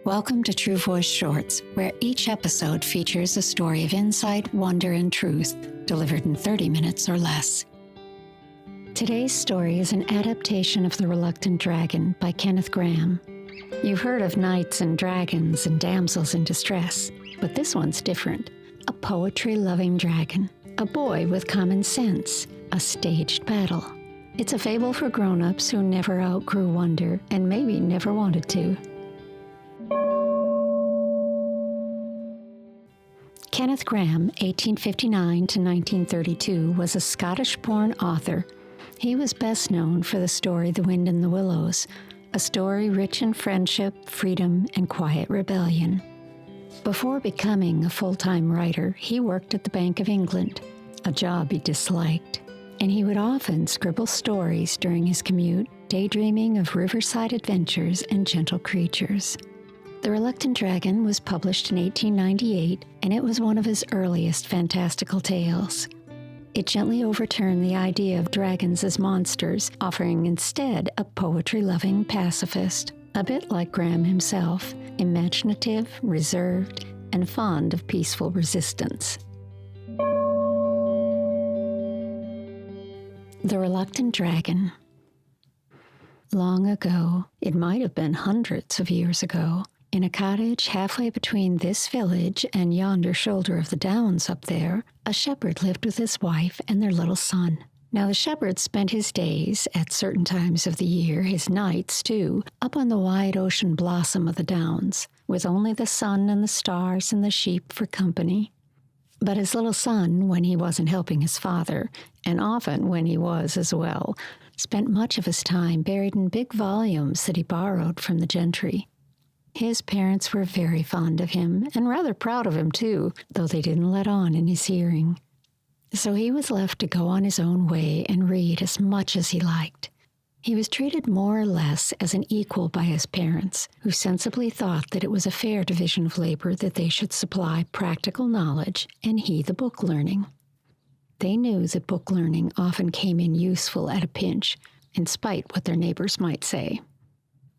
Welcome to True Voice Shorts, where each episode features a story of insight, wonder, and truth, delivered in 30 minutes or less. Today's story is an adaptation of The Reluctant Dragon by Kenneth Grahame. You've heard of knights and dragons and damsels in distress, but this one's different. A poetry-loving dragon, a boy with common sense, a staged battle. It's a fable for grown-ups who never outgrew wonder and maybe never wanted to. Kenneth Grahame, 1859 to 1932, was a Scottish-born author. He was best known for the story The Wind in the Willows, a story rich in friendship, freedom, and quiet rebellion. Before becoming a full-time writer, he worked at the Bank of England, a job he disliked, and he would often scribble stories during his commute, daydreaming of riverside adventures and gentle creatures. The Reluctant Dragon was published in 1898, and it was one of his earliest fantastical tales. It gently overturned the idea of dragons as monsters, offering instead a poetry-loving pacifist, a bit like Grahame himself, imaginative, reserved, and fond of peaceful resistance. The Reluctant Dragon. Long ago, it might have been hundreds of years ago, in a cottage halfway between this village and yonder shoulder of the downs up there, a shepherd lived with his wife and their little son. Now the shepherd spent his days, at certain times of the year, his nights too, up on the wide ocean blossom of the downs, with only the sun and the stars and the sheep for company. But his little son, when he wasn't helping his father, and often when he was as well, spent much of his time buried in big volumes that he borrowed from the gentry. His parents were very fond of him, and rather proud of him too, though they didn't let on in his hearing. So he was left to go on his own way and read as much as he liked. He was treated more or less as an equal by his parents, who sensibly thought that it was a fair division of labor that they should supply practical knowledge and he the book learning. They knew that book learning often came in useful at a pinch, in spite what their neighbors might say.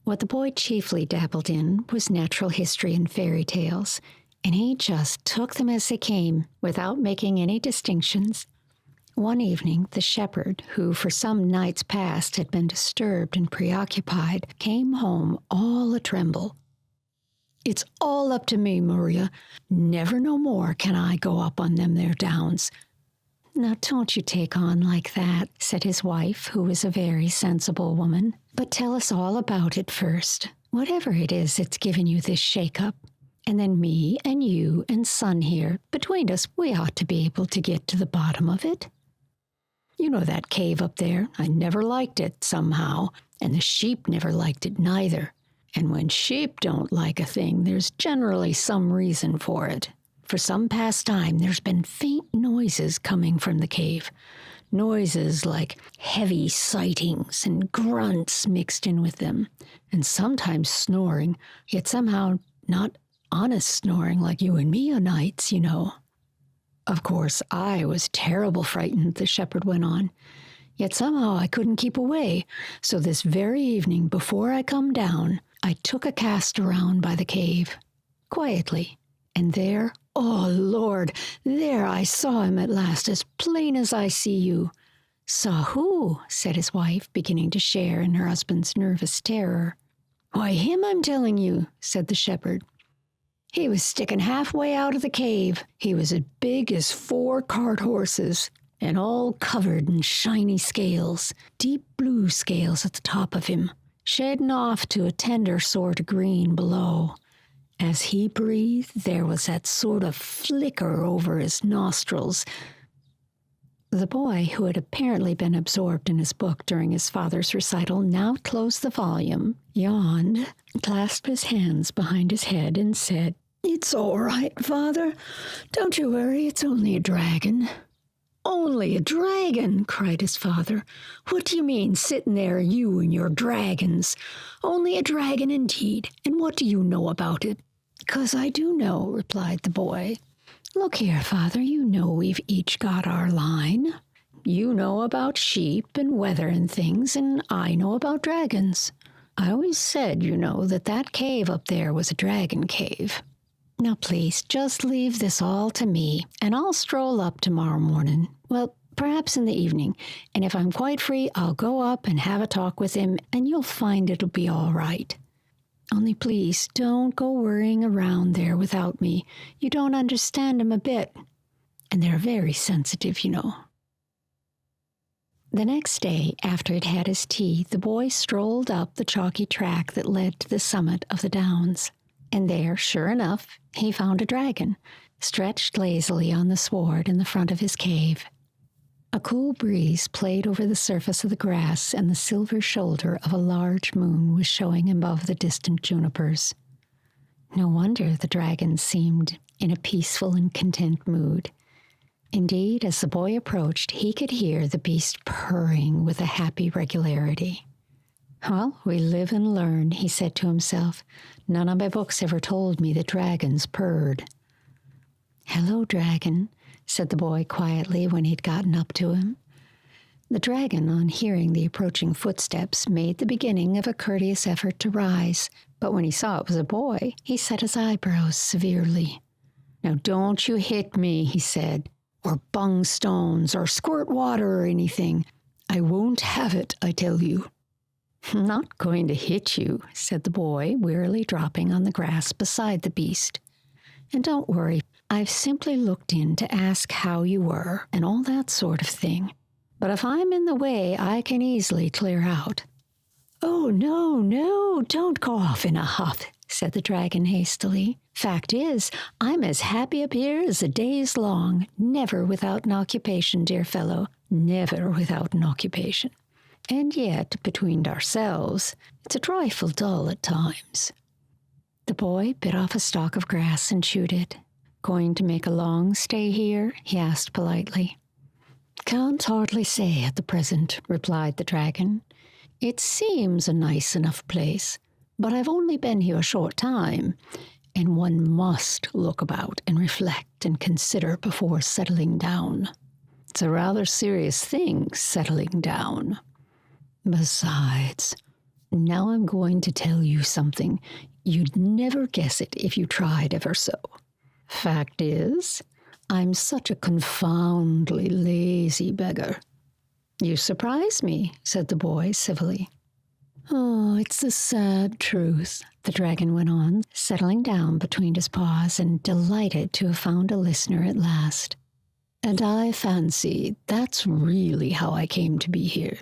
What the boy chiefly dabbled in was natural history and fairy tales, and he just took them as they came, without making any distinctions. One evening, the shepherd, who for some nights past had been disturbed and preoccupied, came home all a-tremble. "It's all up to me, Maria. Never no more can I go up on them there downs." "Now don't you take on like that," said his wife, who was a very sensible woman. "But tell us all about it first, whatever it is that's given you this shake-up. And then me and you and son here, between us, we ought to be able to get to the bottom of it. You know that cave up there, I never liked it somehow, and the sheep never liked it neither. And when sheep don't like a thing, there's generally some reason for it. For some past time, there's been faint noises coming from the cave. Noises like heavy sightings and grunts mixed in with them, and sometimes snoring, yet somehow not honest snoring like you and me o' nights, you know." "Of course, I was terrible frightened," the shepherd went on. "Yet somehow I couldn't keep away, so this very evening before I come down, I took a cast around by the cave, quietly, and there, oh, Lord, there I saw him at last, as plain as I see you." "Saw who?" said his wife, beginning to share in her husband's nervous terror. "Why, him I'm telling you," said the shepherd. "He was sticking halfway out of the cave. He was as big as 4 cart horses, and all covered in shiny scales, deep blue scales at the top of him, shading off to a tender sort of green below. As he breathed, there was that sort of flicker over his nostrils." The boy, who had apparently been absorbed in his book during his father's recital, now closed the volume, yawned, clasped his hands behind his head, and said, "It's all right, Father. Don't you worry, it's only a dragon." "Only a dragon!" cried his father. "What do you mean, sitting there, you and your dragons? Only a dragon indeed, and what do you know about it?" "'Cause I do know," replied the boy. "Look here, Father, you know we've each got our line. You know about sheep and weather and things, and I know about dragons. I always said, that cave up there was a dragon cave. Now please, just leave this all to me, and I'll stroll up tomorrow morning. Well, perhaps in the evening, and if I'm quite free, I'll go up and have a talk with him, and you'll find it'll be all right. Only please, don't go worrying around there without me. You don't understand him a bit. And they're very sensitive, The next day, after he'd had his tea, the boy strolled up the chalky track that led to the summit of the downs. And there, sure enough, he found a dragon, stretched lazily on the sward in the front of his cave. A cool breeze played over the surface of the grass, and the silver shoulder of a large moon was showing above the distant junipers. No wonder the dragon seemed in a peaceful and content mood. Indeed, as the boy approached, he could hear the beast purring with a happy regularity. Well, we live and learn, he said to himself. None of my books ever told me that dragons purred. Hello, dragon, said the boy quietly when he'd gotten up to him. The dragon, on hearing the approaching footsteps, made the beginning of a courteous effort to rise, but when he saw it was a boy, he set his eyebrows severely. Now don't you hit me, he said, or bung stones, or squirt water or anything. I won't have it, I tell you. Not going to hit you, said the boy, wearily dropping on the grass beside the beast. And don't worry, I've simply looked in to ask how you were, and all that sort of thing. But if I'm in the way, I can easily clear out. Oh, no, don't go off in a huff, said the dragon hastily. Fact is, I'm as happy up here as the day's long, never without an occupation, dear fellow, never without an occupation. And yet, between ourselves, it's a trifle dull at times. The boy bit off a stalk of grass and chewed it. Going to make a long stay here? He asked politely. Can't hardly say at the present, replied the dragon. It seems a nice enough place, but I've only been here a short time, and one must look about and reflect and consider before settling down. It's a rather serious thing, settling down. Besides, now I'm going to tell you something. You'd never guess it if you tried ever so. Fact is, I'm such a confoundedly lazy beggar. You surprise me, said the boy civilly. Oh, it's the sad truth, the dragon went on, settling down between his paws and delighted to have found a listener at last. And I fancy that's really how I came to be here.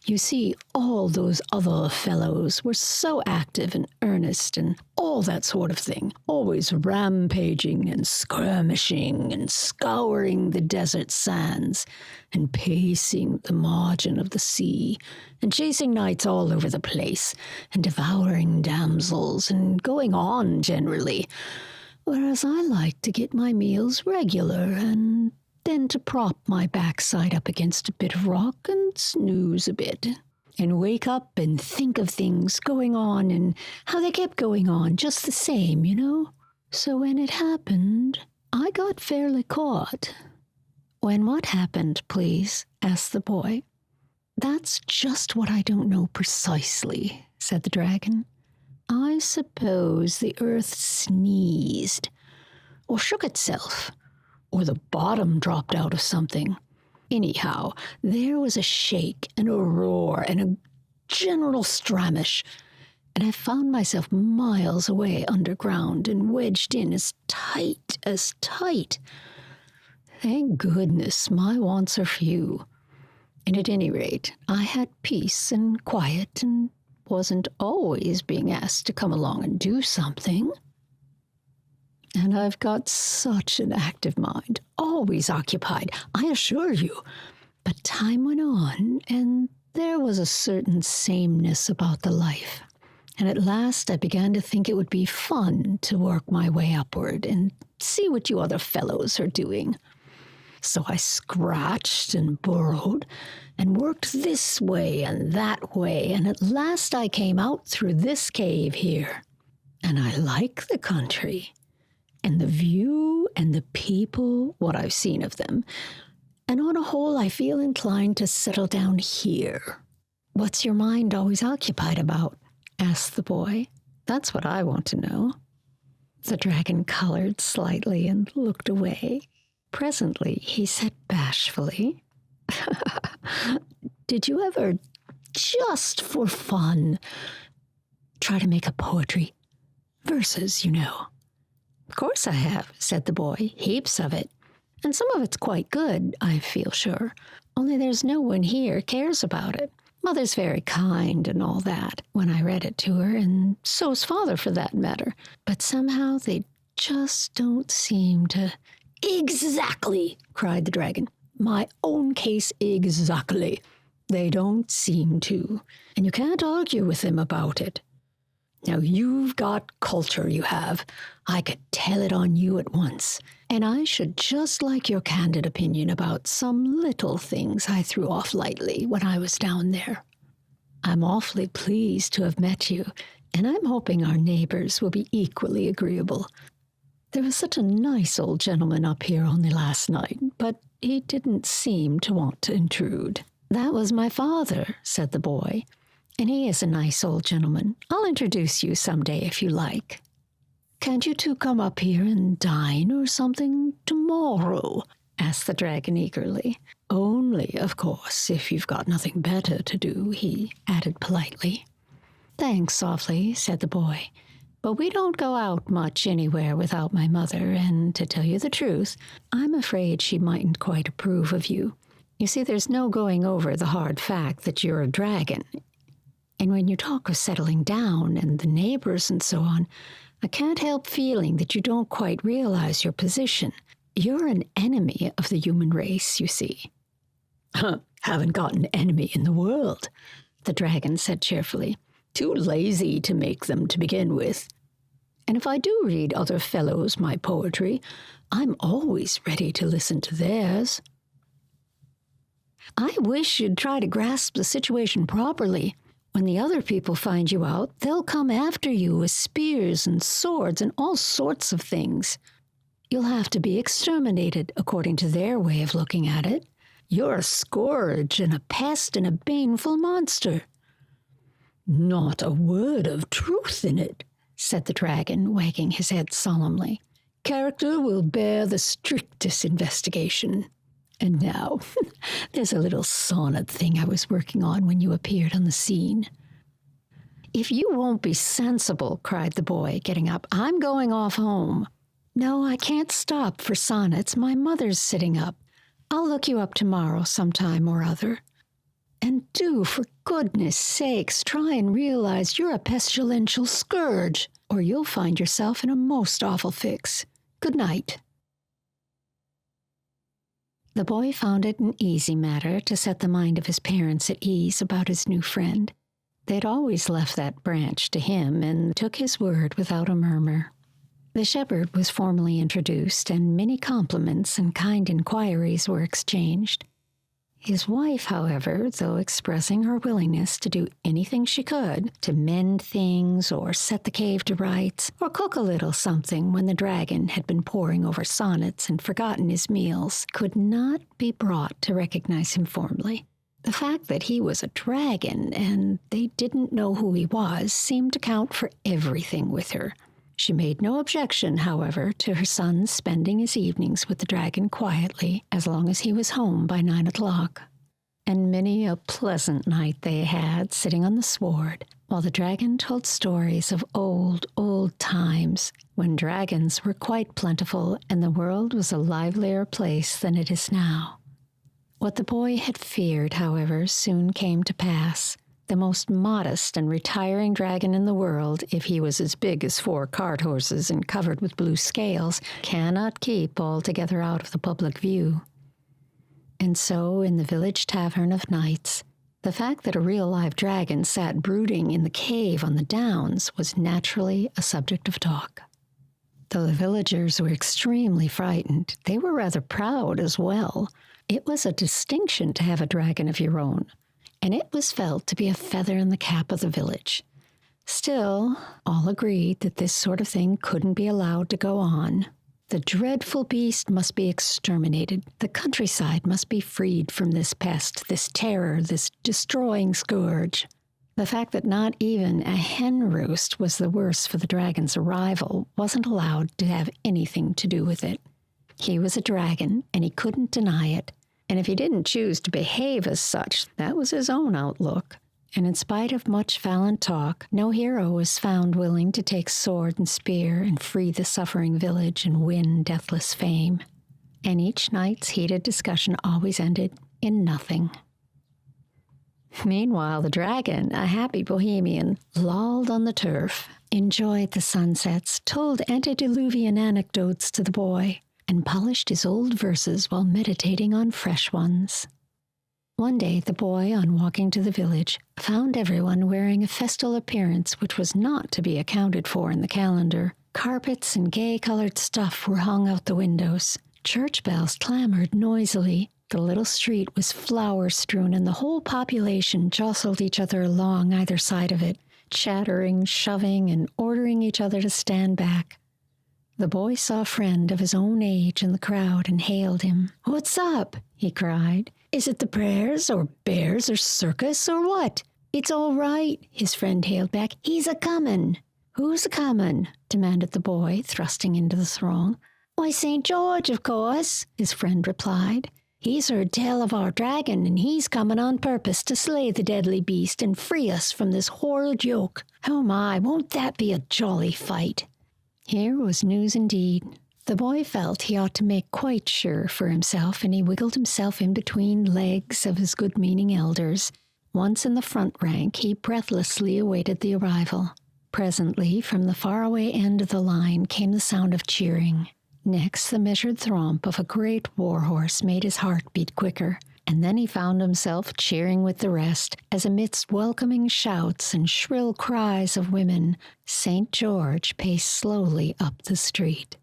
You see, all those other fellows were so active and earnest and all that sort of thing, always rampaging and skirmishing and scouring the desert sands and pacing the margin of the sea and chasing knights all over the place and devouring damsels and going on generally, whereas I like to get my meals regular and then to prop my backside up against a bit of rock and snooze a bit, and wake up and think of things going on and how they kept going on just the same, So when it happened, I got fairly caught. When what happened, please? Asked the boy. That's just what I don't know precisely, said the dragon. I suppose the earth sneezed, or shook itself, or the bottom dropped out of something. Anyhow, there was a shake and a roar and a general stramish, and I found myself miles away underground and wedged in as tight as tight. Thank goodness my wants are few. And at any rate, I had peace and quiet and wasn't always being asked to come along and do something. And I've got such an active mind, always occupied, I assure you. But time went on, and there was a certain sameness about the life. And at last I began to think it would be fun to work my way upward and see what you other fellows are doing. So I scratched and burrowed and worked this way and that way, and at last I came out through this cave here. And I like the country. And the view and the people, what I've seen of them. And on a whole, I feel inclined to settle down here. What's your mind always occupied about? asked the boy. That's what I want to know. The dragon colored slightly and looked away. Presently, he said bashfully, Did you ever, just for fun, try to make up poetry? Verses, you know. Of course I have, said the boy. Heaps of it. And some of it's quite good, I feel sure. Only there's no one here cares about it. Mother's very kind and all that when I read it to her, and so's father for that matter. But somehow they just don't seem to... Exactly, cried the dragon. My own case exactly. They don't seem to. And you can't argue with them about it. Now, you've got culture, you have. I could tell it on you at once. And I should just like your candid opinion about some little things I threw off lightly when I was down there. I'm awfully pleased to have met you, and I'm hoping our neighbors will be equally agreeable. There was such a nice old gentleman up here only last night, but he didn't seem to want to intrude. That was my father, said the boy. And he is a nice old gentleman. I'll introduce you someday if you like. Can't you two come up here and dine or something tomorrow? Asked the dragon eagerly. Only, of course, if you've got nothing better to do, he added politely. Thanks awfully, said the boy. But we don't go out much anywhere without my mother, and to tell you the truth, I'm afraid she mightn't quite approve of you. You see, there's no going over the hard fact that you're a dragon. And when you talk of settling down and the neighbors and so on, I can't help feeling that you don't quite realize your position. You're an enemy of the human race, you see. Haven't got an enemy in the world, the dragon said cheerfully. Too lazy to make them to begin with. And if I do read other fellows my poetry, I'm always ready to listen to theirs. I wish you'd try to grasp the situation properly. When the other people find you out, they'll come after you with spears and swords and all sorts of things. You'll have to be exterminated, according to their way of looking at it. You're a scourge and a pest and a baneful monster. Not a word of truth in it, said the dragon, wagging his head solemnly. Character will bear the strictest investigation. And now, there's a little sonnet thing I was working on when you appeared on the scene. If you won't be sensible, cried the boy, getting up, I'm going off home. No, I can't stop for sonnets. My mother's sitting up. I'll look you up tomorrow sometime or other. And do, for goodness sakes, try and realize you're a pestilential scourge, or you'll find yourself in a most awful fix. Good night. The boy found it an easy matter to set the mind of his parents at ease about his new friend. They'd always left that branch to him and took his word without a murmur. The shepherd was formally introduced, and many compliments and kind inquiries were exchanged. His wife, however, though expressing her willingness to do anything she could to mend things or set the cave to rights or cook a little something when the dragon had been poring over sonnets and forgotten his meals, could not be brought to recognize him formally. The fact that he was a dragon and they didn't know who he was seemed to count for everything with her. She made no objection, however, to her son spending his evenings with the dragon quietly, as long as he was home by 9 o'clock. And many a pleasant night they had, sitting on the sward, while the dragon told stories of old, old times, when dragons were quite plentiful and the world was a livelier place than it is now. What the boy had feared, however, soon came to pass. The most modest and retiring dragon in the world, if he was as big as 4 cart horses and covered with blue scales, cannot keep altogether out of the public view. And so, in the village tavern of nights, the fact that a real live dragon sat brooding in the cave on the downs was naturally a subject of talk. Though the villagers were extremely frightened, they were rather proud as well. It was a distinction to have a dragon of your own, and it was felt to be a feather in the cap of the village. Still, all agreed that this sort of thing couldn't be allowed to go on. The dreadful beast must be exterminated. The countryside must be freed from this pest, this terror, this destroying scourge. The fact that not even a hen roost was the worse for the dragon's arrival wasn't allowed to have anything to do with it. He was a dragon, and he couldn't deny it. And if he didn't choose to behave as such, that was his own outlook. And in spite of much valiant talk, no hero was found willing to take sword and spear and free the suffering village and win deathless fame. And each night's heated discussion always ended in nothing. Meanwhile, the dragon, a happy bohemian, lolled on the turf, enjoyed the sunsets, told antediluvian anecdotes to the boy, and polished his old verses while meditating on fresh ones. One day, the boy, on walking to the village, found everyone wearing a festal appearance which was not to be accounted for in the calendar. Carpets and gay-colored stuff were hung out the windows. Church bells clamored noisily. The little street was flower-strewn, and the whole population jostled each other along either side of it, chattering, shoving, and ordering each other to stand back. The boy saw a friend of his own age in the crowd and hailed him. "What's up?" he cried. "Is it the prayers or bears or circus or what?" "It's all right," his friend hailed back. "He's a-comin'." "Who's a-comin'?" demanded the boy, thrusting into the throng. "Why, St. George, of course," his friend replied. "He's heard tell of our dragon, and he's comin' on purpose to slay the deadly beast and free us from this horrid yoke. Oh my, won't that be a jolly fight?" Here was news indeed. The boy felt he ought to make quite sure for himself, and he wiggled himself in between legs of his good-meaning elders. Once in the front rank, he breathlessly awaited the arrival. Presently, from the faraway end of the line came the sound of cheering. Next, the measured thromp of a great war-horse made his heart beat quicker, and then he found himself cheering with the rest, as amidst welcoming shouts and shrill cries of women, St. George paced slowly up the street.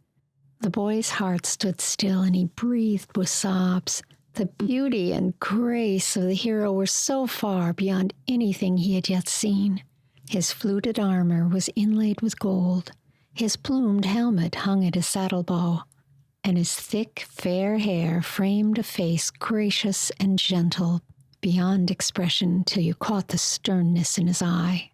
The boy's heart stood still, and he breathed with sobs. The beauty and grace of the hero were so far beyond anything he had yet seen. His fluted armor was inlaid with gold. His plumed helmet hung at his saddle-bow, and his thick, fair hair framed a face gracious and gentle, beyond expression till you caught the sternness in his eye.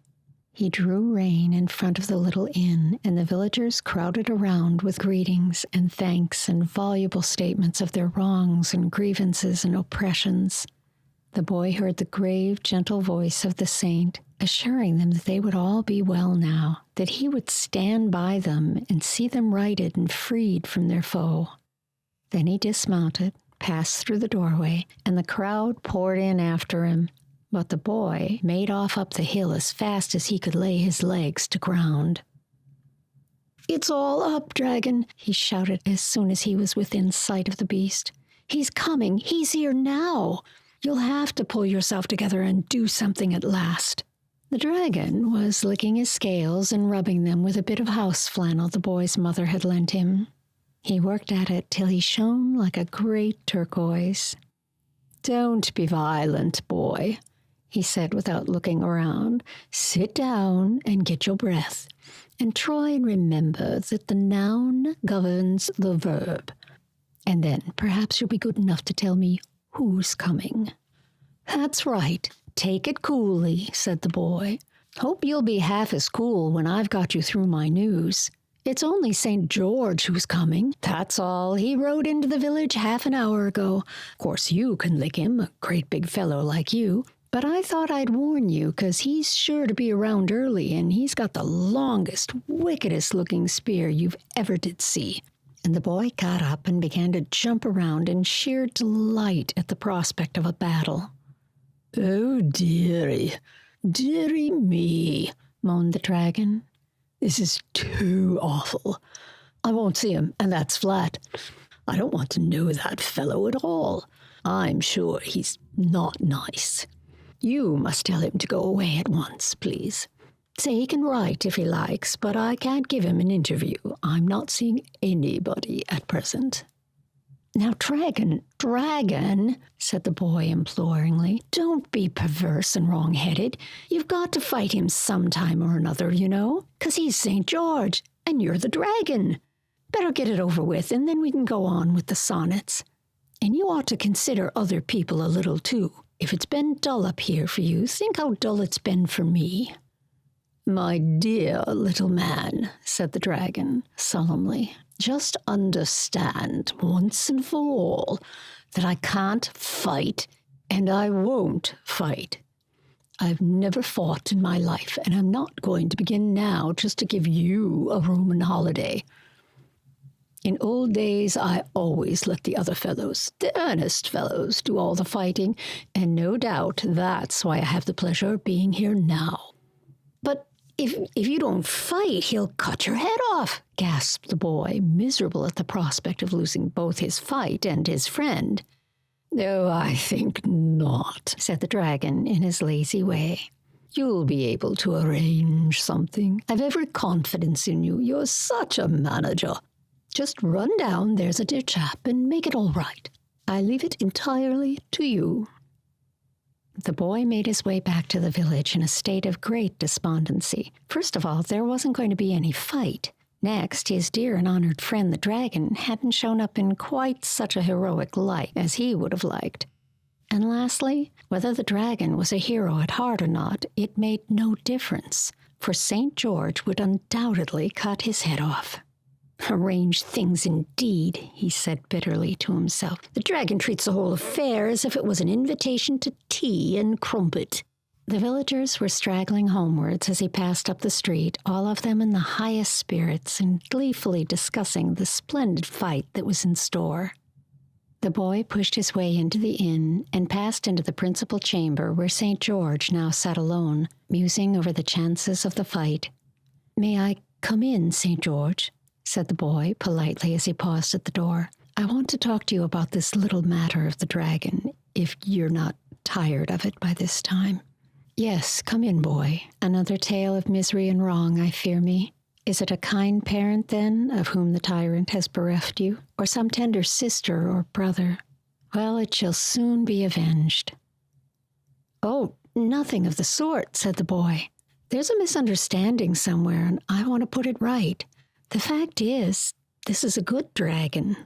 He drew rein in front of the little inn, and the villagers crowded around with greetings and thanks and voluble statements of their wrongs and grievances and oppressions. The boy heard the grave, gentle voice of the saint, assuring them that they would all be well now, that he would stand by them and see them righted and freed from their foe. Then he dismounted, passed through the doorway, and the crowd poured in after him. But the boy made off up the hill as fast as he could lay his legs to ground. "It's all up, dragon," he shouted as soon as he was within sight of the beast. "He's coming. He's here now. You'll have to pull yourself together and do something at last." The dragon was licking his scales and rubbing them with a bit of house flannel the boy's mother had lent him. He worked at it till he shone like a great turquoise. "Don't be violent, boy," he said without looking around. "Sit down and get your breath, and try and remember that the noun governs the verb. And then perhaps you'll be good enough to tell me who's coming." "That's right. Take it coolly," said the boy. "Hope you'll be half as cool when I've got you through my news. It's only St. George who's coming. That's all. He rode into the village half an hour ago. Of course, you can lick him, a great big fellow like you. But I thought I'd warn you, 'cause he's sure to be around early, and he's got the longest, wickedest-looking spear you've ever did see." And the boy got up and began to jump around in sheer delight at the prospect of a battle. "Oh, dearie, dearie me," moaned the dragon. "This is too awful. I won't see him, and that's flat. I don't want to know that fellow at all. I'm sure he's not nice. You must tell him to go away at once, please. Say he can write if he likes, but I can't give him an interview. I'm not seeing anybody at present." "Now, dragon, said the boy imploringly, "don't be perverse and wrong-headed. You've got to fight him sometime or another, you know, 'cause he's St. George, and you're the dragon. Better get it over with, and then we can go on with the sonnets. And you ought to consider other people a little, too. If it's been dull up here for you, think how dull it's been for me." "My dear little man," said the dragon solemnly, "just understand once and for all that I can't fight, and I won't fight. I've never fought in my life, and I'm not going to begin now just to give you a Roman holiday. In old days, I always let the other fellows, the earnest fellows, do all the fighting, and no doubt that's why I have the pleasure of being here now." "But if you don't fight, he'll cut your head off," gasped the boy, miserable at the prospect of losing both his fight and his friend. "Oh, I think not," said the dragon in his lazy way. "You'll be able to arrange something. I've every confidence in you. You're such a manager. Just run down, there's a dear chap, and make it all right. I leave it entirely to you." The boy made his way back to the village in a state of great despondency. First of all, there wasn't going to be any fight. Next, his dear and honored friend the dragon hadn't shown up in quite such a heroic light as he would have liked. And lastly, whether the dragon was a hero at heart or not, it made no difference, for St. George would undoubtedly cut his head off. "Arrange things indeed," he said bitterly to himself. "The dragon treats the whole affair as if it was an invitation to tea and crumpet." The villagers were straggling homewards as he passed up the street, all of them in the highest spirits and gleefully discussing the splendid fight that was in store. The boy pushed his way into the inn and passed into the principal chamber where St. George now sat alone, musing over the chances of the fight. "May I come in, St. George?" said the boy politely as he paused at the door. "I want to talk to you about this little matter of the dragon, if you're not tired of it by this time." "Yes, come in, boy. Another tale of misery and wrong, I fear me. Is it a kind parent, then, of whom the tyrant has bereft you, or some tender sister or brother? Well, it shall soon be avenged." "Oh, nothing of the sort," said the boy. "There's a misunderstanding somewhere, and I want to put it right. The fact is, this is a good dragon."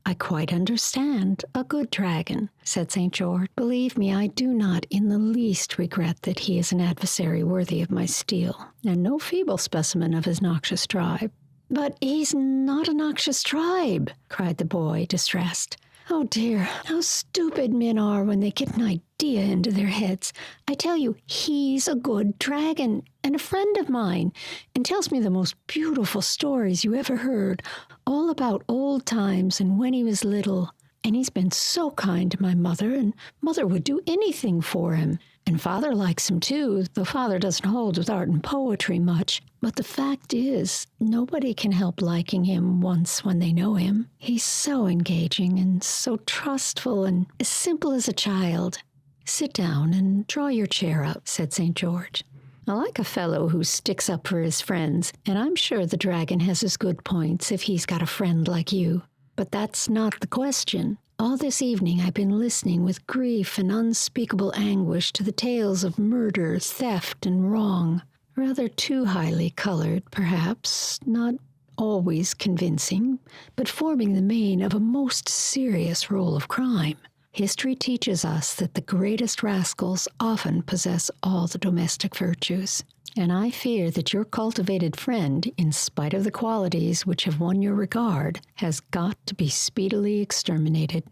"I quite understand. A good dragon," said St. George. "Believe me, I do not in the least regret that he is an adversary worthy of my steel, and no feeble specimen of his noxious tribe." "But he's not a noxious tribe," cried the boy, distressed. "Oh dear, how stupid men are when they get an idea into their heads. I tell you, he's a good dragon, and a friend of mine, and tells me the most beautiful stories you ever heard, all about old times and when he was little. And he's been so kind to my mother, and mother would do anything for him. And father likes him too, though father doesn't hold with art and poetry much. But the fact is, nobody can help liking him once when they know him. He's so engaging and so trustful and as simple as a child." "Sit down and draw your chair up," said St. George. "I like a fellow who sticks up for his friends, and I'm sure the dragon has his good points if he's got a friend like you. But that's not the question. All this evening I've been listening with grief and unspeakable anguish to the tales of murder, theft, and wrong. Rather too highly colored, perhaps, not always convincing, but forming the main of a most serious role of crime. History teaches us that the greatest rascals often possess all the domestic virtues. And I fear that your cultivated friend, in spite of the qualities which have won your regard, has got to be speedily exterminated."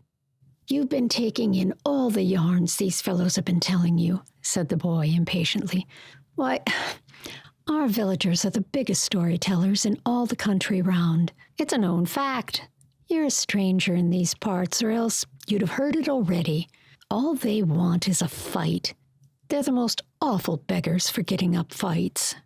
"You've been taking in all the yarns these fellows have been telling you," said the boy impatiently. "Why, our villagers are the biggest storytellers in all the country round. It's a known fact. You're a stranger in these parts, or else you'd have heard it already. All they want is a fight. They're the most awful beggars for getting up fights.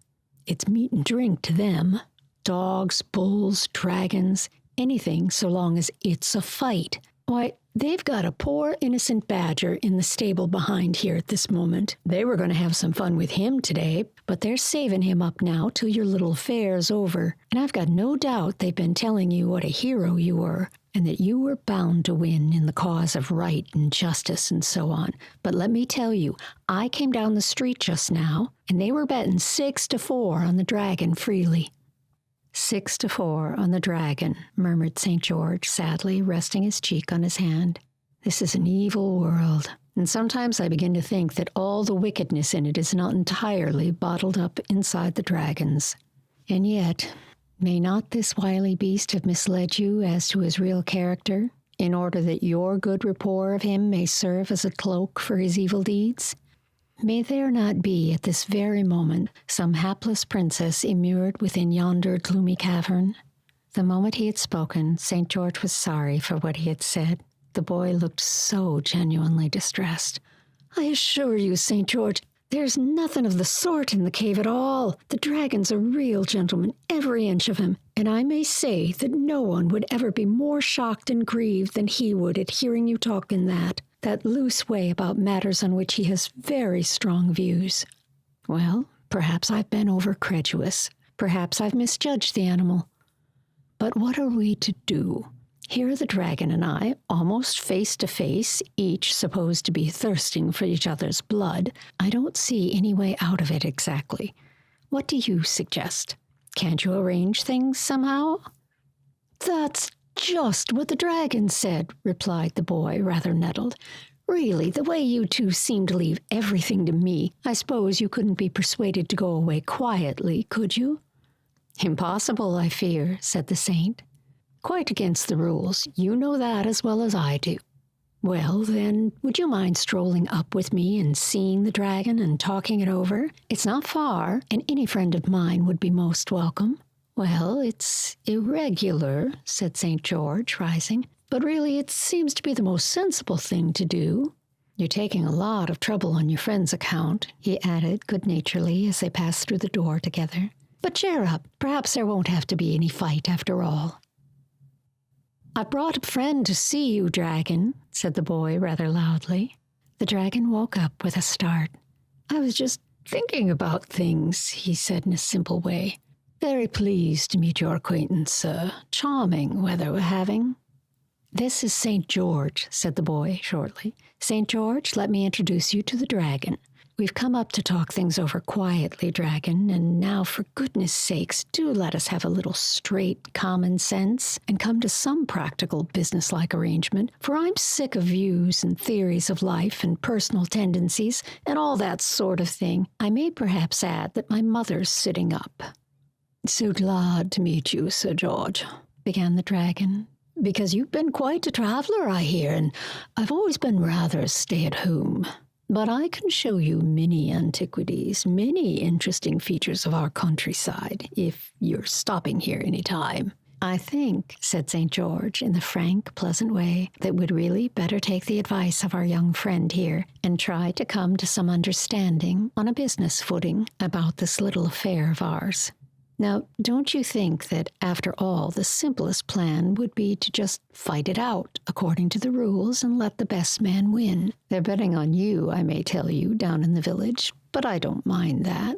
It's meat and drink to them. Dogs, bulls, dragons, anything so long as it's a fight. Why, they've got a poor innocent badger in the stable behind here at this moment. They were going to have some fun with him today, but they're saving him up now till your little affair's over. And I've got no doubt they've been telling you what a hero you were, and that you were bound to win in the cause of right and justice and so on. But let me tell you, I came down the street just now, and they were betting 6-4 on the dragon freely." "6-4 on the dragon," murmured St. George sadly, resting his cheek on his hand. "This is an evil world. And sometimes I begin to think that all the wickedness in it is not entirely bottled up inside the dragons. And yet, may not this wily beast have misled you as to his real character, in order that your good rapport of him may serve as a cloak for his evil deeds? May there not be, at this very moment, some hapless princess immured within yonder gloomy cavern? The moment he had spoken, St. George was sorry for what he had said. The boy looked so genuinely distressed. I assure you, St. George, there's nothing of the sort in the cave at all. The dragon's a real gentleman, every inch of him, and I may say that no one would ever be more shocked and grieved than he would at hearing you talk in that loose way about matters on which he has very strong views. Well, perhaps I've been overcredulous. Perhaps I've misjudged the animal. But what are we to do? Here are the dragon and I, almost face to face, each supposed to be thirsting for each other's blood. I don't see any way out of it exactly. What do you suggest? Can't you arrange things somehow? That's just what the dragon said, replied the boy, rather nettled. Really, the way you two seem to leave everything to me, I suppose you couldn't be persuaded to go away quietly, could you? Impossible, I fear, said the saint. Quite against the rules. You know that as well as I do. Well, then, would you mind strolling up with me and seeing the dragon and talking it over? It's not far, and any friend of mine would be most welcome. Well, it's irregular, said St. George, rising, but really it seems to be the most sensible thing to do. You're taking a lot of trouble on your friend's account, he added good-naturedly as they passed through the door together. But cheer up, perhaps there won't have to be any fight after all. I brought a friend to see you, dragon, said the boy rather loudly. The dragon woke up with a start. I was just thinking about things, he said in a simple way. Very pleased to meet your acquaintance, sir. Charming weather we're having. This is St. George, said the boy shortly. St. George, let me introduce you to the dragon. We've come up to talk things over quietly, dragon, and now for goodness sakes, do let us have a little straight common sense and come to some practical business-like arrangement, for I'm sick of views and theories of life and personal tendencies and all that sort of thing. I may perhaps add that my mother's sitting up. So glad to meet you, Sir George, began the dragon, because you've been quite a traveller, I hear, and I've always been rather stay-at-home. But I can show you many antiquities, many interesting features of our countryside, if you're stopping here any time. I think, said St. George in the frank, pleasant way, that we'd really better take the advice of our young friend here and try to come to some understanding on a business footing about this little affair of ours. Now, don't you think that, after all, the simplest plan would be to just fight it out, according to the rules, and let the best man win? They're betting on you, I may tell you, down in the village, but I don't mind that.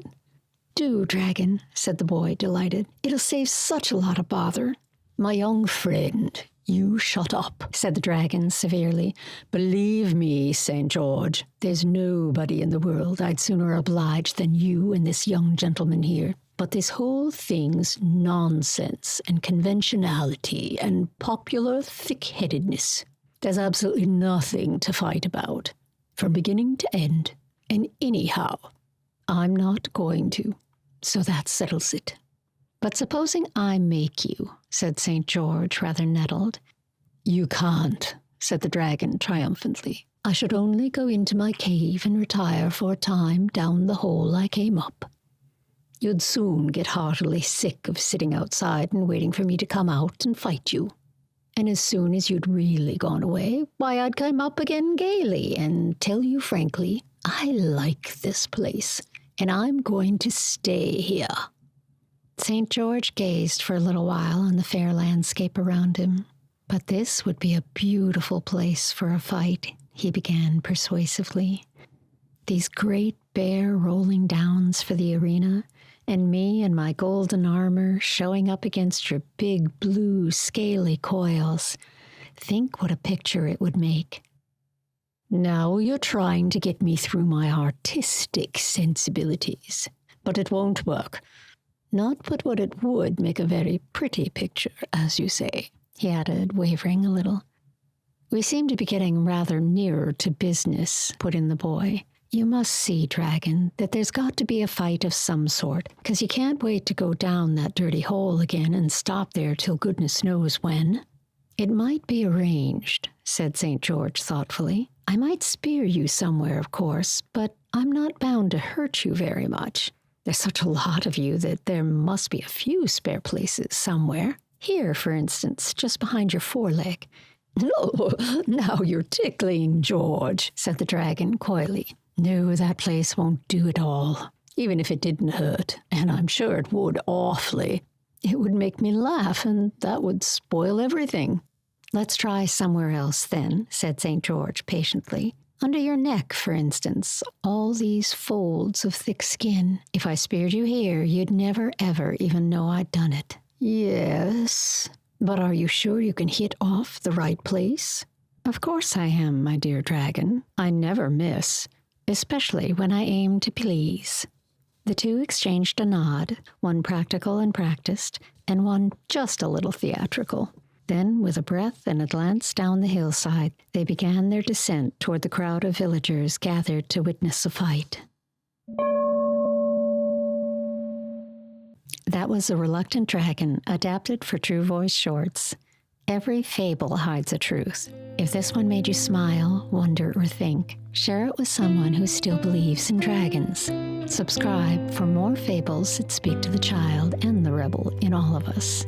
Do, dragon, said the boy, delighted. It'll save such a lot of bother. My young friend, you shut up, said the dragon severely. Believe me, St. George, there's nobody in the world I'd sooner oblige than you and this young gentleman here. But this whole thing's nonsense and conventionality and popular thick-headedness. There's absolutely nothing to fight about, from beginning to end. And anyhow, I'm not going to, so that settles it. But supposing I make you, said St. George, rather nettled. You can't, said the dragon triumphantly. I should only go into my cave and retire for a time down the hole I came up. You'd soon get heartily sick of sitting outside and waiting for me to come out and fight you. And as soon as you'd really gone away, why, I'd come up again gaily and tell you frankly, I like this place, and I'm going to stay here. St. George gazed for a little while on the fair landscape around him. But this would be a beautiful place for a fight, he began persuasively. These great bare rolling downs for the arena, and me in my golden armor showing up against your big blue scaly coils. Think what a picture it would make. Now you're trying to get me through my artistic sensibilities, but it won't work. Not but what it would make a very pretty picture, as you say, he added, wavering a little. We seem to be getting rather nearer to business, put in the boy. You must see, Dragon, that there's got to be a fight of some sort, 'cause you can't wait to go down that dirty hole again and stop there till goodness knows when. It might be arranged, said St. George thoughtfully. I might spear you somewhere, of course, but I'm not bound to hurt you very much. There's such a lot of you that there must be a few spare places somewhere. Here, for instance, just behind your foreleg. Oh, now you're tickling, George, said the dragon coyly. No, that place won't do at all, even if it didn't hurt, and I'm sure it would awfully. It would make me laugh, and that would spoil everything. Let's try somewhere else then, said St. George patiently. Under your neck, for instance, all these folds of thick skin. If I speared you here, you'd never ever even know I'd done it. Yes, but are you sure you can hit off the right place? Of course I am, my dear dragon. I never miss, especially when I aim to please. The two exchanged a nod, one practical and practiced, and one just a little theatrical. Then, with a breath and a glance down the hillside, they began their descent toward the crowd of villagers gathered to witness a fight. That was A Reluctant Dragon, adapted for True Voice Shorts. Every fable hides a truth. If this one made you smile, wonder, or think, share it with someone who still believes in dragons. Subscribe for more fables that speak to the child and the rebel in all of us.